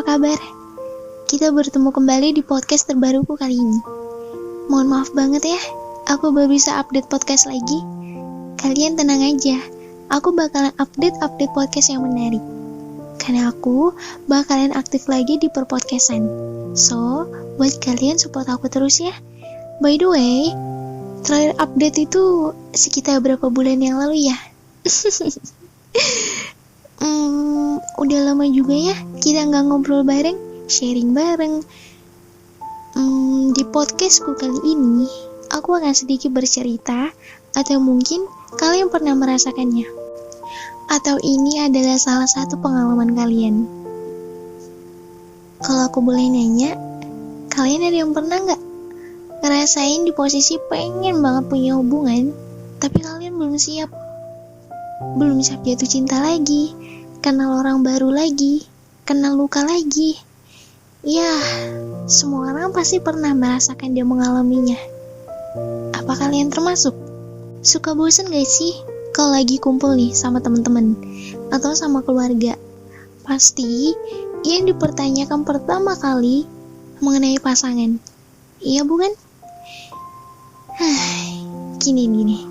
apa kabar? Kita bertemu kembali di podcast terbaruku kali ini. Mohon maaf banget ya, aku baru bisa update podcast lagi. Kalian tenang aja, aku bakalan update podcast yang menarik. Karena aku bakalan aktif lagi di perpodcastan. So, buat kalian support aku terus ya. By the way, terakhir update itu sekitar berapa bulan yang lalu ya? Udah lama juga ya kita nggak ngobrol bareng, sharing bareng. Di podcastku kali ini, aku akan sedikit bercerita, atau mungkin kalian pernah merasakannya. Atau ini adalah salah satu pengalaman kalian. Kalau aku boleh nanya, kalian ada yang pernah nggak ngerasain di posisi pengen banget punya hubungan, tapi kalian belum siap jatuh cinta lagi, kenal orang baru lagi, kenal luka lagi. Ya, semua orang pasti pernah merasakan dan mengalaminya. Apa kalian termasuk? Suka bosen gak sih kalau lagi kumpul nih sama teman-teman atau sama keluarga? Pasti yang dipertanyakan pertama kali mengenai pasangan. Iya bukan? Gini nih.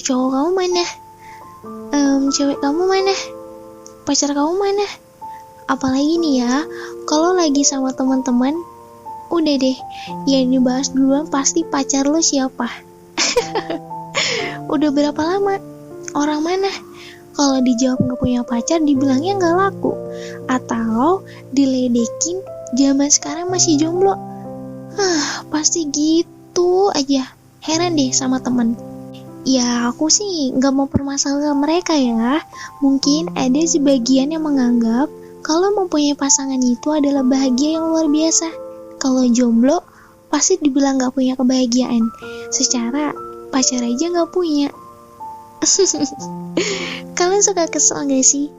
Cowok kamu mana? Cewek kamu mana? Pacar kamu mana? Apalagi nih ya, kalau lagi sama teman-teman, udah deh, yang dibahas duluan pasti pacar lo siapa. Udah berapa lama? Orang mana? Kalau dijawab gak punya pacar, dibilangnya gak laku. Atau diledekin, zaman sekarang masih jomblo. Pasti gitu aja. Heran deh sama temen. Ya aku sih gak mau permasalahan mereka ya. Mungkin ada sebagian yang menganggap kalau mempunyai pasangan itu adalah bahagia yang luar biasa. Kalau jomblo pasti dibilang gak punya kebahagiaan. Secara pacar aja gak punya. Kalian suka kesel gak sih?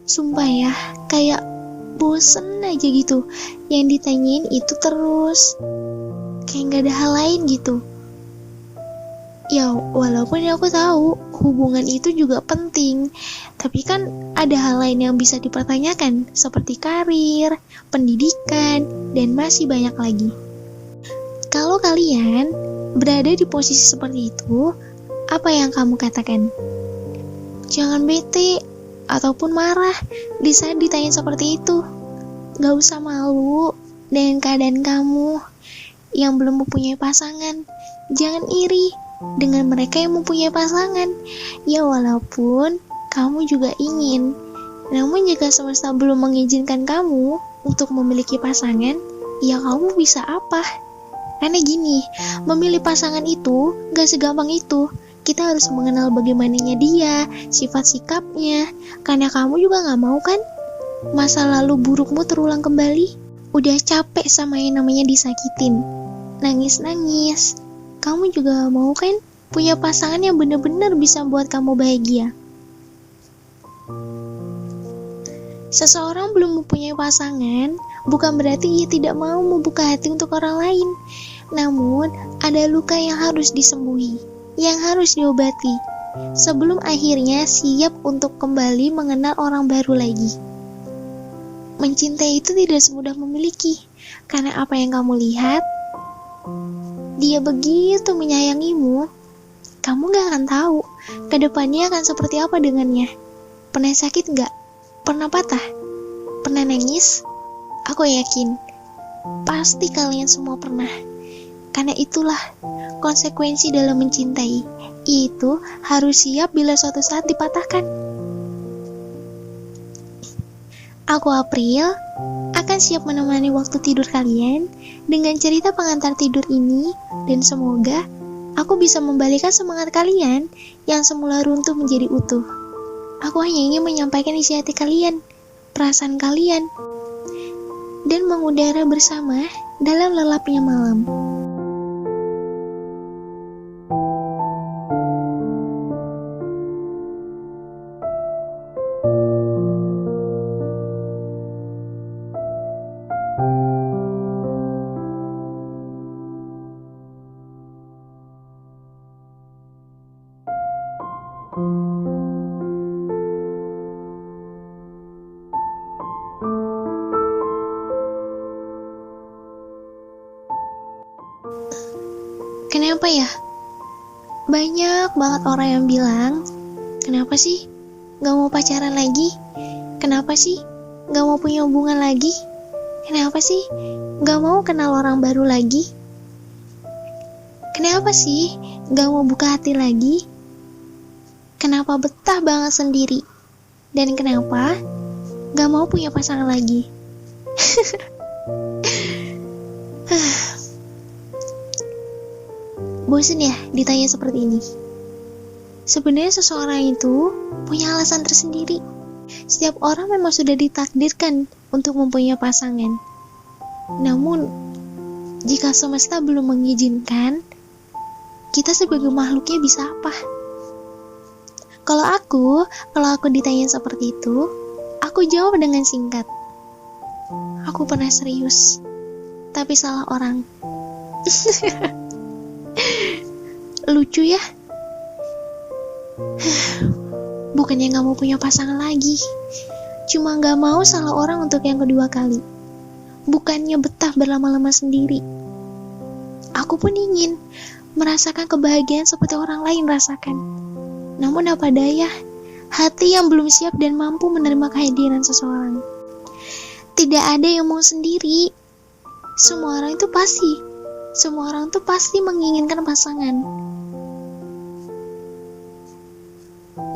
Sumpah ya, kayak bosen aja gitu. Yang ditanyain itu terus, kayak gak ada hal lain gitu. Ya, walaupun aku tahu hubungan itu juga penting, tapi kan ada hal lain yang bisa dipertanyakan, seperti karir, pendidikan, dan masih banyak lagi. Kalau kalian berada di posisi seperti itu, apa yang kamu katakan? Jangan bete ataupun marah di saat ditanya seperti itu. Gak usah malu dengan keadaan kamu yang belum mempunyai pasangan. Jangan iri dengan mereka yang mempunyai pasangan. Ya walaupun kamu juga ingin, namun jika semesta belum mengizinkan kamu untuk memiliki pasangan, ya kamu bisa apa? Karena gini, memilih pasangan itu gak segampang itu. Kita harus mengenal bagaimananya dia, sifat sikapnya. Karena kamu juga gak mau kan masa lalu burukmu terulang kembali. Udah capek sama yang namanya disakitin, nangis-nangis. Kamu juga mau kan punya pasangan yang benar-benar bisa buat kamu bahagia. Seseorang belum mempunyai pasangan bukan berarti ia tidak mau membuka hati untuk orang lain. Namun ada luka yang harus disembuhi, yang harus diobati, sebelum akhirnya siap untuk kembali mengenal orang baru lagi. Mencintai itu tidak semudah memiliki, karena apa yang kamu lihat, dia begitu menyayangimu, kamu gak akan tahu kedepannya akan seperti apa dengannya. Pernah sakit gak? Pernah patah? Pernah nangis? Aku yakin pasti kalian semua pernah. Karena itulah konsekuensi dalam mencintai, yaitu harus siap bila suatu saat dipatahkan. Aku April akan siap menemani waktu tidur kalian dengan cerita pengantar tidur ini, dan semoga aku bisa membalikan semangat kalian yang semula runtuh menjadi utuh. Aku hanya ingin menyampaikan isi hati kalian, perasaan kalian, dan mengudara bersama dalam lelapnya malam. Kenapa ya? Banyak banget orang yang bilang, kenapa sih gak mau pacaran lagi? Kenapa sih gak mau punya hubungan lagi? Kenapa sih gak mau kenal orang baru lagi? Kenapa sih gak mau buka hati lagi? Kenapa betah banget sendiri? Dan kenapa gak mau punya pasangan lagi? Bosen ya ditanya seperti ini? Sebenarnya seseorang itu punya alasan tersendiri. Setiap orang memang sudah ditakdirkan untuk mempunyai pasangan. Namun, jika semesta belum mengizinkan, kita sebagai makhluknya bisa apa? Kalau aku ditanya seperti itu, aku jawab dengan singkat. Aku pernah serius, tapi salah orang. Lucu ya? Bukannya gak mau punya pasangan lagi, cuma gak mau salah orang untuk yang kedua kali. Bukannya betah berlama-lama sendiri. Aku pun ingin merasakan kebahagiaan seperti orang lain rasakan. Namun apa daya, hati yang belum siap dan mampu menerima kehadiran seseorang. Tidak ada yang mau sendiri. Semua orang tuh pasti menginginkan pasangan.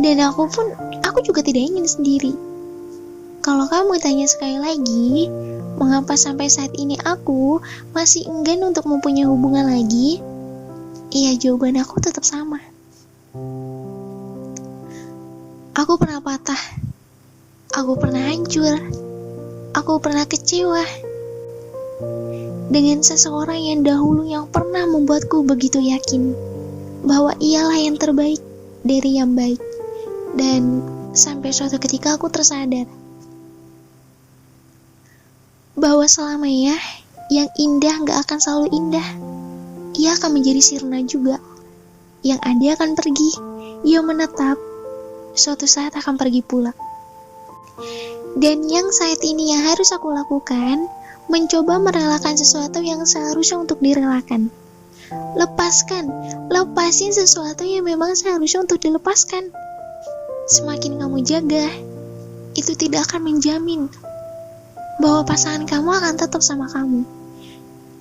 Dan aku juga tidak ingin sendiri. Kalau kamu tanya sekali lagi, mengapa sampai saat ini aku masih enggan untuk mempunyai hubungan lagi? Iya, jawaban aku tetap sama. Aku pernah patah. Aku pernah hancur. Aku pernah kecewa dengan seseorang yang dahulu yang pernah membuatku begitu yakin bahwa ialah yang terbaik dari yang baik. Dan sampai suatu ketika aku tersadar bahwa selamanya yang indah gak akan selalu indah. Ia akan menjadi sirna juga. Yang ada akan pergi, ia menetap, suatu saat akan pergi pula. Dan yang saat ini yang harus aku lakukan, mencoba merelakan sesuatu yang seharusnya untuk direlakan. Lepasin sesuatu yang memang seharusnya untuk dilepaskan. Semakin kamu jaga, itu tidak akan menjamin bahwa pasangan kamu akan tetap sama kamu.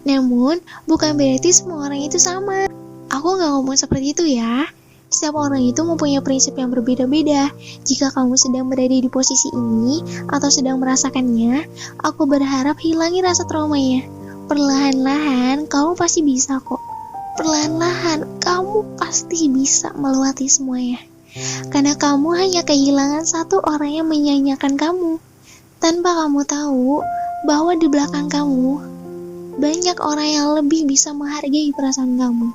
Namun, bukan berarti semua orang itu sama. Aku gak ngomong seperti itu ya. Setiap orang itu mempunyai prinsip yang berbeda-beda. Jika kamu sedang berada di posisi ini atau sedang merasakannya, aku berharap hilangi rasa traumanya. Perlahan-lahan, kamu pasti bisa kok. Perlahan-lahan, kamu pasti bisa melewati semuanya. Karena kamu hanya kehilangan satu orang yang menyanyiakan kamu, tanpa kamu tahu bahwa di belakang kamu banyak orang yang lebih bisa menghargai perasaan kamu.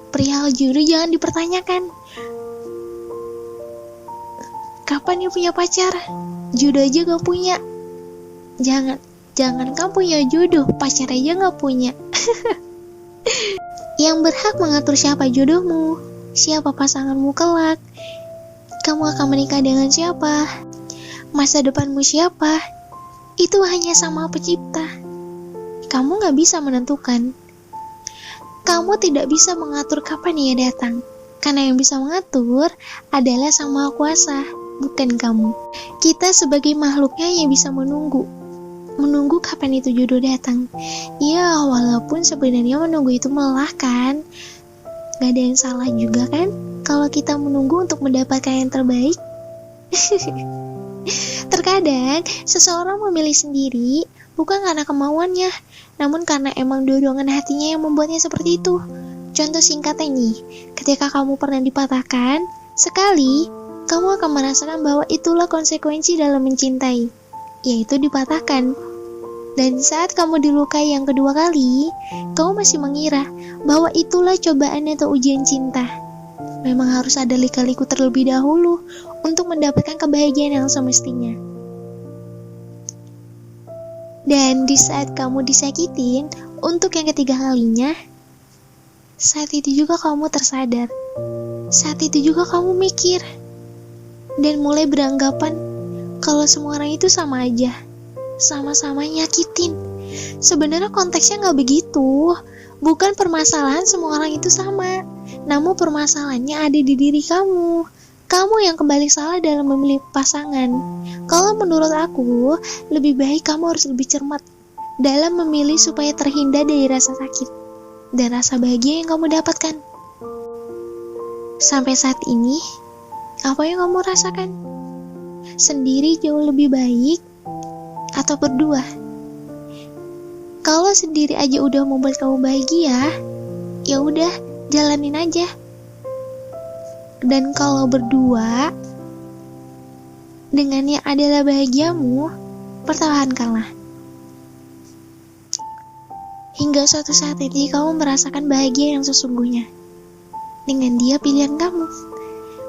Perihal jodoh jangan dipertanyakan. Kapan dia punya pacar? Jodoh aja gak punya. Jangan kamu punya jodoh, pacar aja gak punya. Yang berhak mengatur siapa jodohmu, siapa pasanganmu kelak, kamu akan menikah dengan siapa, masa depanmu siapa, itu hanya sama pencipta. Kamu gak bisa menentukan. Kamu tidak bisa mengatur kapan ia datang, karena yang bisa mengatur adalah Sang Maha Kuasa, bukan kamu. Kita sebagai makhluknya yang bisa menunggu kapan itu jodoh datang. Ya, walaupun sebenarnya menunggu itu melelahkan, gak ada yang salah juga kan kalau kita menunggu untuk mendapatkan yang terbaik. Terkadang seseorang memilih sendiri bukan karena kemauannya, namun karena emang dorongan hatinya yang membuatnya seperti itu. Contoh singkatnya nih, ketika kamu pernah dipatahkan sekali, kamu akan merasakan bahwa itulah konsekuensi dalam mencintai, yaitu dipatahkan. Dan saat kamu dilukai yang kedua kali, kamu masih mengira bahwa itulah cobaan atau ujian cinta. Memang harus ada lika-liku terlebih dahulu untuk mendapatkan kebahagiaan yang semestinya. Dan di saat kamu disakitin untuk yang ketiga kalinya, saat itu juga kamu tersadar. Saat itu juga kamu mikir dan mulai beranggapan kalau semua orang itu sama aja, sama-sama nyakitin. Sebenarnya konteksnya gak begitu. Bukan permasalahan semua orang itu sama, namun permasalahannya ada di diri kamu. Kamu yang kembali salah dalam memilih pasangan. Kalau menurut aku, lebih baik kamu harus lebih cermat dalam memilih supaya terhindar dari rasa sakit dan rasa bahagia yang kamu dapatkan. Sampai saat ini, apa yang kamu rasakan? Sendiri jauh lebih baik atau berdua? Kalau sendiri aja udah membuat kamu bahagia, ya udah, jalanin aja. Dan kalau berdua, dengannya adalah bahagiamu, pertahankanlah. Hingga suatu saat ini kamu merasakan bahagia yang sesungguhnya dengan dia pilihan kamu.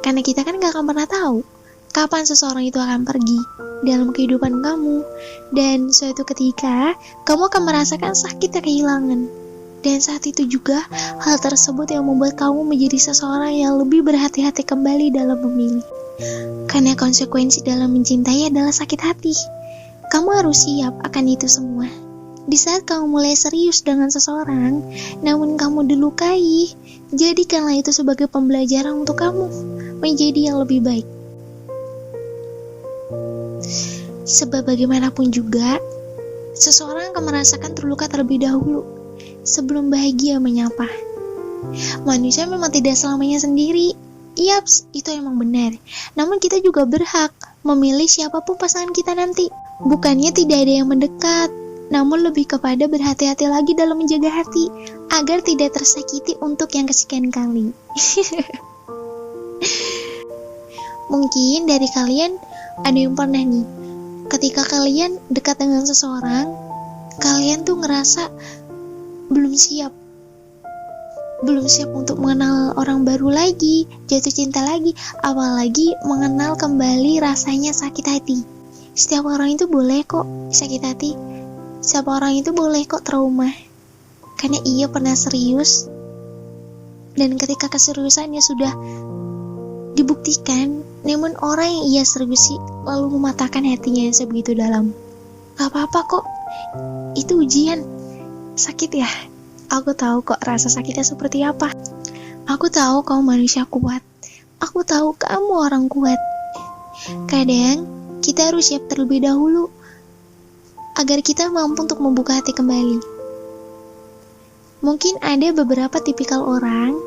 Karena kita kan gak akan pernah tahu kapan seseorang itu akan pergi dalam kehidupan kamu. Dan suatu ketika, kamu akan merasakan sakitnya kehilangan. Dan saat itu juga, hal tersebut yang membuat kamu menjadi seseorang yang lebih berhati-hati kembali dalam memilih. Karena konsekuensi dalam mencintai adalah sakit hati. Kamu harus siap akan itu semua. Di saat kamu mulai serius dengan seseorang, namun kamu dilukai, jadikanlah itu sebagai pembelajaran untuk kamu menjadi yang lebih baik. Sebab bagaimanapun juga, seseorang akan merasakan terluka terlebih dahulu sebelum bahagia menyapa. Manusia memang tidak selamanya sendiri. Yaps, itu emang benar. Namun kita juga berhak memilih siapapun pasangan kita nanti. Bukannya tidak ada yang mendekat, namun lebih kepada berhati-hati lagi dalam menjaga hati agar tidak tersakiti untuk yang kesekian kali. Mungkin dari kalian ada yang pernah nih, ketika kalian dekat dengan seseorang, kalian tuh ngerasa belum siap untuk mengenal orang baru lagi, jatuh cinta lagi, apalagi mengenal kembali rasanya sakit hati. Setiap orang itu boleh kok sakit hati, setiap orang itu boleh kok trauma, karena ia pernah serius, dan ketika keseriusannya sudah dibuktikan, namun orang yang ia seriusi lalu mematahkan hatinya yang sebegitu dalam. Gak apa-apa kok, itu ujian. Sakit ya? Aku tahu kok rasa sakitnya seperti apa. Aku tahu kamu manusia kuat. Aku tahu kamu orang kuat. Kadang kita harus siap terlebih dahulu agar kita mampu untuk membuka hati kembali. Mungkin ada beberapa tipikal orang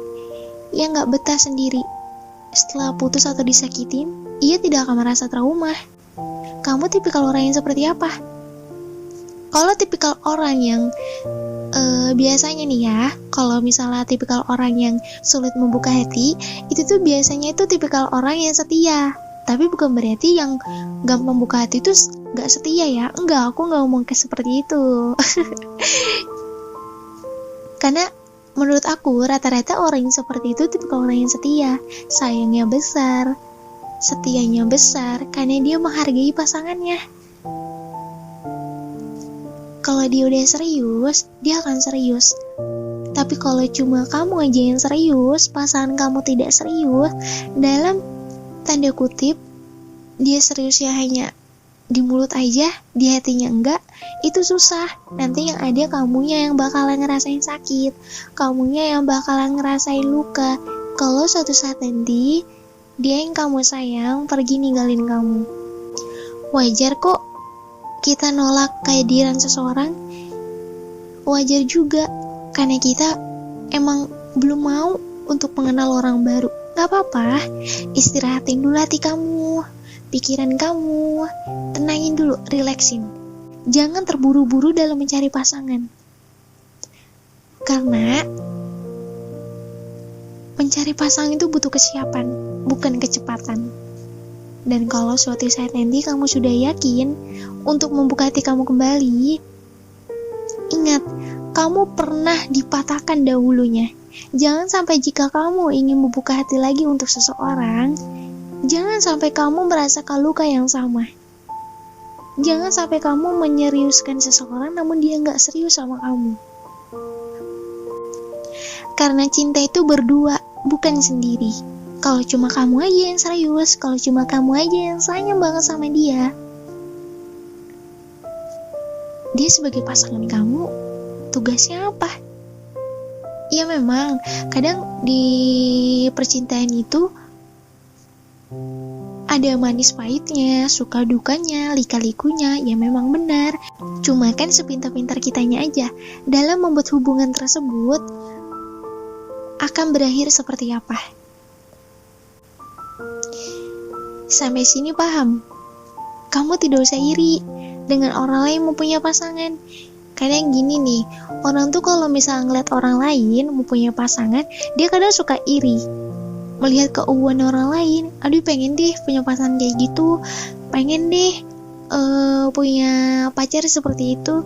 yang gak betah sendiri. Setelah putus atau disakitin, ia tidak akan merasa trauma. Kamu tipikal orang yang seperti apa? Kalau tipikal orang yang biasanya nih ya, kalau misalnya tipikal orang yang sulit membuka hati, itu tuh biasanya itu tipikal orang yang setia. Tapi bukan berarti yang gampang membuka hati itu gak setia ya. Enggak, aku gak ngomong kayak seperti itu. Karena menurut aku rata-rata orang yang seperti itu tipikal orang yang setia. Sayangnya besar, setianya besar, karena dia menghargai pasangannya. Kalau dia udah serius, dia akan serius. Tapi kalau cuma kamu aja yang serius, pasangan kamu tidak serius, dalam tanda kutip, dia seriusnya hanya di mulut aja, di hatinya enggak, itu susah. Nanti yang ada kamunya yang bakalan ngerasain sakit, kamunya yang bakalan ngerasain luka. Kalau suatu saat nanti, dia yang kamu sayang pergi ninggalin kamu. Wajar kok kita nolak kehadiran seseorang, wajar juga, karena kita emang belum mau untuk mengenal orang baru. Gak apa-apa, istirahatin dulu hati kamu, pikiran kamu, tenangin dulu, relaksin. Jangan terburu-buru dalam mencari pasangan, karena mencari pasangan itu butuh kesiapan, bukan kecepatan. Dan kalau suatu saat nanti kamu sudah yakin untuk membuka hati kamu kembali, ingat, kamu pernah dipatahkan dahulunya. Jangan sampai jika kamu ingin membuka hati lagi untuk seseorang, jangan sampai kamu merasakan luka yang sama. Jangan sampai kamu menyeriuskan seseorang namun dia gak serius sama kamu. Karena cinta itu berdua, bukan sendiri. Kalau cuma kamu aja yang serius, kalau cuma kamu aja yang sayang banget sama dia, dia sebagai pasangan kamu, tugasnya apa? Ya memang, kadang di percintaan itu ada manis pahitnya, suka dukanya, lika-likunya, ya memang benar. Cuma kan sepintar-pintar kitanya aja dalam membuat hubungan tersebut akan berakhir seperti apa. Sampai sini paham? Kamu tidak usah iri dengan orang lain mempunyai pasangan. Kadang gini nih, orang tuh kalau misalnya ngeliat orang lain mempunyai pasangan, dia kadang suka iri. Melihat keuangan orang lain, aduh pengen deh punya pasangan kayak gitu, pengen deh punya pacar seperti itu.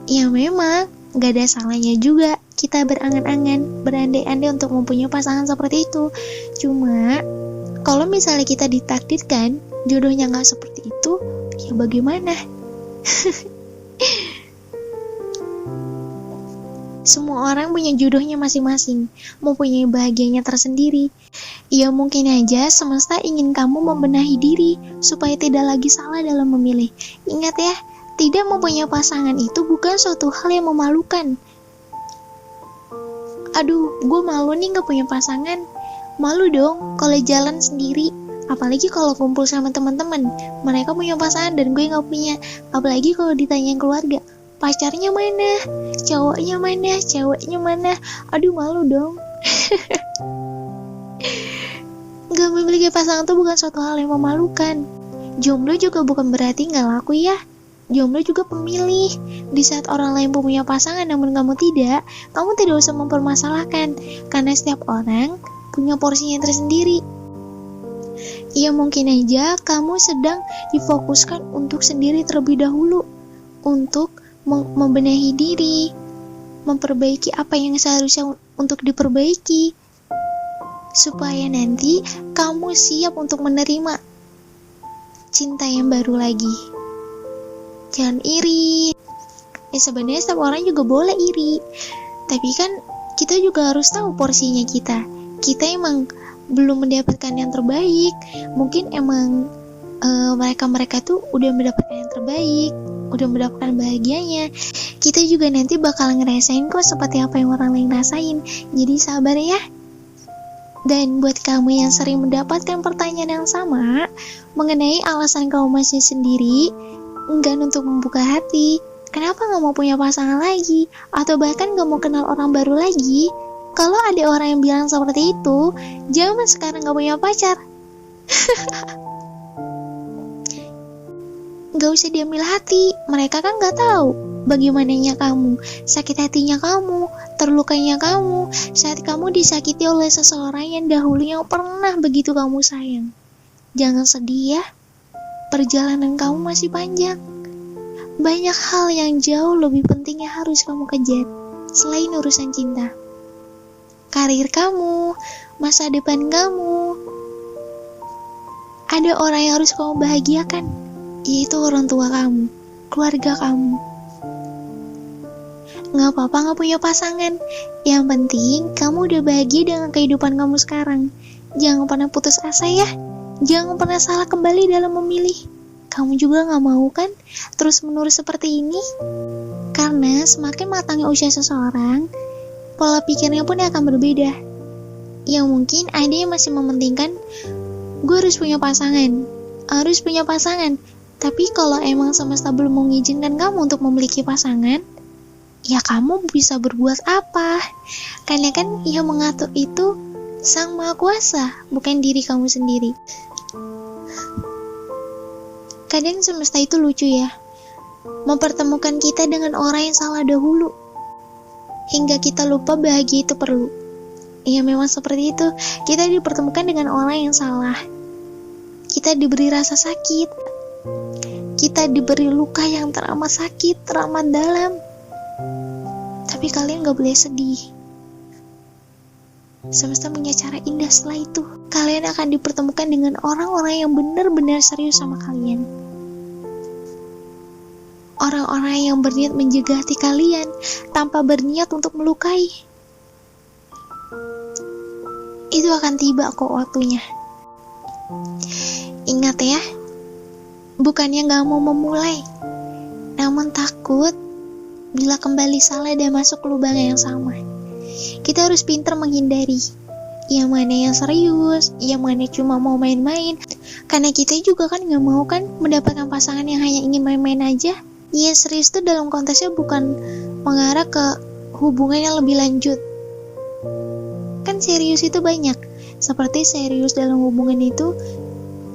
Ya memang gak ada salahnya juga kita berangan-angan, berandai-andai untuk mempunyai pasangan seperti itu. Cuma kalau misalnya kita ditakdirkan jodohnya gak seperti itu, ya bagaimana? Semua orang punya jodohnya masing-masing, mempunyai bahagianya tersendiri. Ya mungkin aja semesta ingin kamu membenahi diri supaya tidak lagi salah dalam memilih. Ingat ya, tidak mempunyai pasangan itu bukan suatu hal yang memalukan. Aduh, gue malu nih gak punya pasangan. Malu dong kalau jalan sendiri. Apalagi kalau kumpul sama teman-teman, mereka punya pasangan dan gue gak punya. Apalagi kalau ditanyain keluarga, pacarnya mana, cowoknya mana, ceweknya mana. Aduh malu dong. Gak memiliki pasangan itu bukan suatu hal yang memalukan. Jomblo juga bukan berarti gak laku ya. Jomblo juga pemilih. Di saat orang lain punya pasangan namun kamu tidak, kamu tidak usah mempermasalahkan, karena setiap orang punya porsinya tersendiri. Ya mungkin aja kamu sedang difokuskan untuk sendiri terlebih dahulu, untuk membenahi diri, memperbaiki apa yang seharusnya untuk diperbaiki, supaya nanti kamu siap untuk menerima cinta yang baru lagi. Jangan iri. Ya sebenarnya setiap orang juga boleh iri, tapi kan kita juga harus tahu porsinya kita. Kita emang belum mendapatkan yang terbaik. Mungkin emang mereka tuh udah mendapatkan yang terbaik, udah mendapatkan bahagianya. Kita juga nanti bakal ngerasain kok seperti apa yang orang lain rasain. Jadi sabar ya. Dan buat kamu yang sering mendapatkan pertanyaan yang sama mengenai alasan kamu masih sendiri, enggan untuk membuka hati, kenapa gak mau punya pasangan lagi, atau bahkan gak mau kenal orang baru lagi, kalau ada orang yang bilang seperti itu, jangan sekarang gak punya pacar. Gak usah diambil hati, mereka kan gak tahu bagaimananya kamu, sakit hatinya kamu, terlukanya kamu, saat kamu disakiti oleh seseorang yang dahulu yang pernah begitu kamu sayang. Jangan sedih ya, perjalanan kamu masih panjang. Banyak hal yang jauh lebih penting yang harus kamu kejar selain urusan cinta. Karir kamu, masa depan kamu. Ada orang yang harus kamu bahagiakan, yaitu orang tua kamu, keluarga kamu. Gak apa-apa gak punya pasangan, yang penting kamu udah bahagia dengan kehidupan kamu sekarang. Jangan pernah putus asa ya, jangan pernah salah kembali dalam memilih. Kamu juga gak mau kan terus menerus seperti ini? Karena semakin matangnya usia seseorang, pola pikirnya pun akan berbeda. Yang mungkin ada yang masih mementingkan, gue harus punya pasangan, harus punya pasangan. Tapi kalau emang semesta belum mengizinkan kamu untuk memiliki pasangan, ya kamu bisa berbuat apa? Karena kan yang mengatur itu Sang Maha Kuasa, bukan diri kamu sendiri. Kadang semesta itu lucu ya, mempertemukan kita dengan orang yang salah dahulu, hingga kita lupa bahagia itu perlu. Ya memang seperti itu, kita dipertemukan dengan orang yang salah. Kita diberi rasa sakit, kita diberi luka yang teramat sakit, teramat dalam. Tapi kalian gak boleh sedih. Semesta punya cara indah setelah itu. Kalian akan dipertemukan dengan orang-orang yang benar-benar serius sama kalian. Orang-orang yang berniat menjaga hati kalian tanpa berniat untuk melukai. Itu akan tiba kok waktunya. Ingat ya, bukannya gak mau memulai, namun takut bila kembali salah dan masuk lubang yang sama. Kita harus pintar menghindari yang mana yang serius, yang mana cuma mau main-main. Karena kita juga kan gak mau kan mendapatkan pasangan yang hanya ingin main-main aja. Ya serius tuh dalam konteksnya bukan mengarah ke hubungan yang lebih lanjut. Kan serius itu banyak. Seperti serius dalam hubungan itu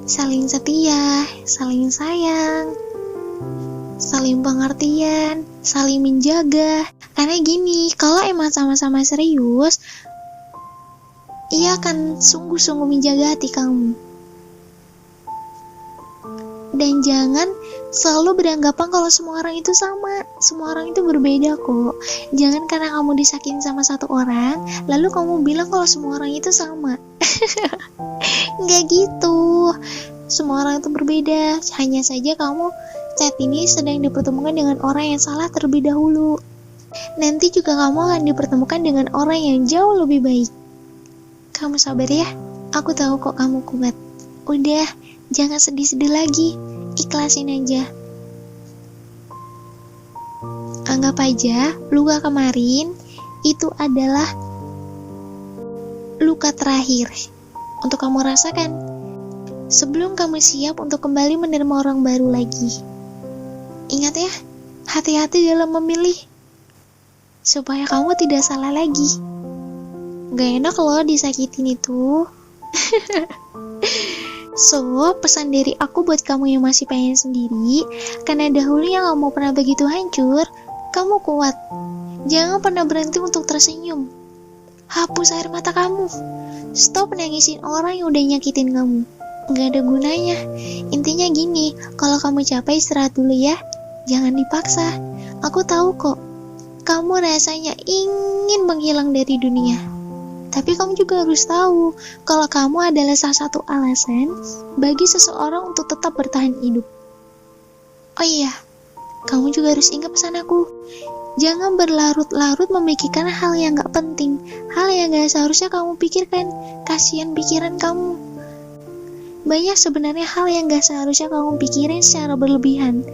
saling setia, saling sayang, saling pengertian, saling menjaga. Karena gini, kalau emang sama-sama serius, ia akan sungguh-sungguh menjaga hati kamu. Dan jangan selalu beranggapan kalau semua orang itu sama. Semua orang itu berbeda kok. Jangan karena kamu disakitin sama satu orang, lalu kamu bilang kalau semua orang itu sama. Nggak gitu. Semua orang itu berbeda. Hanya saja kamu saat ini sedang dipertemukan dengan orang yang salah terlebih dahulu. Nanti juga kamu akan dipertemukan dengan orang yang jauh lebih baik. Kamu sabar ya. Aku tahu kok kamu kuat. Udah, jangan sedih-sedih lagi. Ikhlasin aja. Anggap aja luka kemarin itu adalah luka terakhir untuk kamu rasakan sebelum kamu siap untuk kembali menerima orang baru lagi. Ingat ya, hati-hati dalam memilih supaya kamu tidak salah lagi. Gak enak loh disakitin itu. So, pesan dari aku buat kamu yang masih pengen sendiri, karena dahulunya kamu pernah begitu hancur, kamu kuat. Jangan pernah berhenti untuk tersenyum. Hapus air mata kamu. Stop nangisin orang yang udah nyakitin kamu. Gak ada gunanya. Intinya gini, kalau kamu capek istirahat dulu ya. Jangan dipaksa. Aku tahu kok, kamu rasanya ingin menghilang dari dunia. Tapi kamu juga harus tahu kalau kamu adalah salah satu alasan bagi seseorang untuk tetap bertahan hidup. Oh iya, kamu juga harus ingat pesan aku. Jangan berlarut-larut memikirkan hal yang gak penting, hal yang gak seharusnya kamu pikirkan. Kasihan pikiran kamu. Banyak sebenarnya hal yang gak seharusnya kamu pikirin secara berlebihan.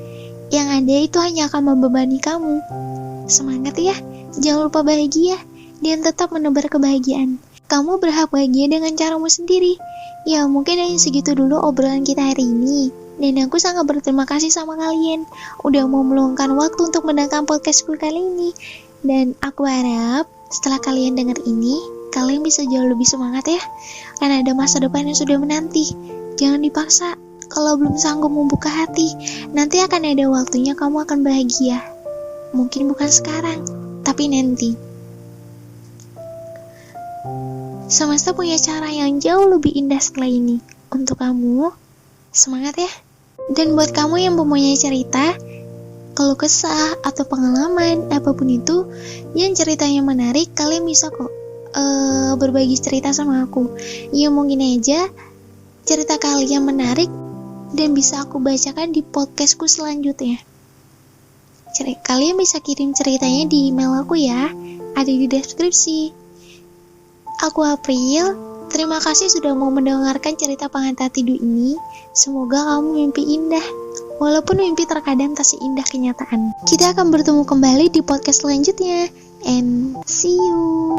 Yang ada itu hanya akan membebani kamu. Semangat ya, jangan lupa bahagia dan tetap menebar kebahagiaan. Kamu berhak bahagia dengan caramu sendiri. Ya mungkin hanya segitu dulu obrolan kita hari ini. Dan aku sangat berterima kasih sama kalian udah mau meluangkan waktu untuk mendengarkan podcastku kali ini. Dan aku harap setelah kalian dengar ini, kalian bisa jauh lebih semangat ya. Karena ada masa depan yang sudah menanti. Jangan dipaksa. Kalau belum sanggup membuka hati, nanti akan ada waktunya kamu akan bahagia. Mungkin bukan sekarang, tapi nanti. Semesta punya cara yang jauh lebih indah setelah ini. Untuk kamu, semangat ya. Dan buat kamu yang mempunyai cerita, kalau kesah atau pengalaman apapun itu yang ceritanya menarik, kalian bisa kok berbagi cerita sama aku. Ya mungkin aja cerita kalian menarik dan bisa aku bacakan di podcastku selanjutnya. Kalian bisa kirim ceritanya di email aku ya, ada di deskripsi. Aku April, terima kasih sudah mau mendengarkan cerita pengantar tidur ini. Semoga kamu mimpi indah, walaupun mimpi terkadang tak seindah kenyataan. Kita akan bertemu kembali di podcast selanjutnya, and see you.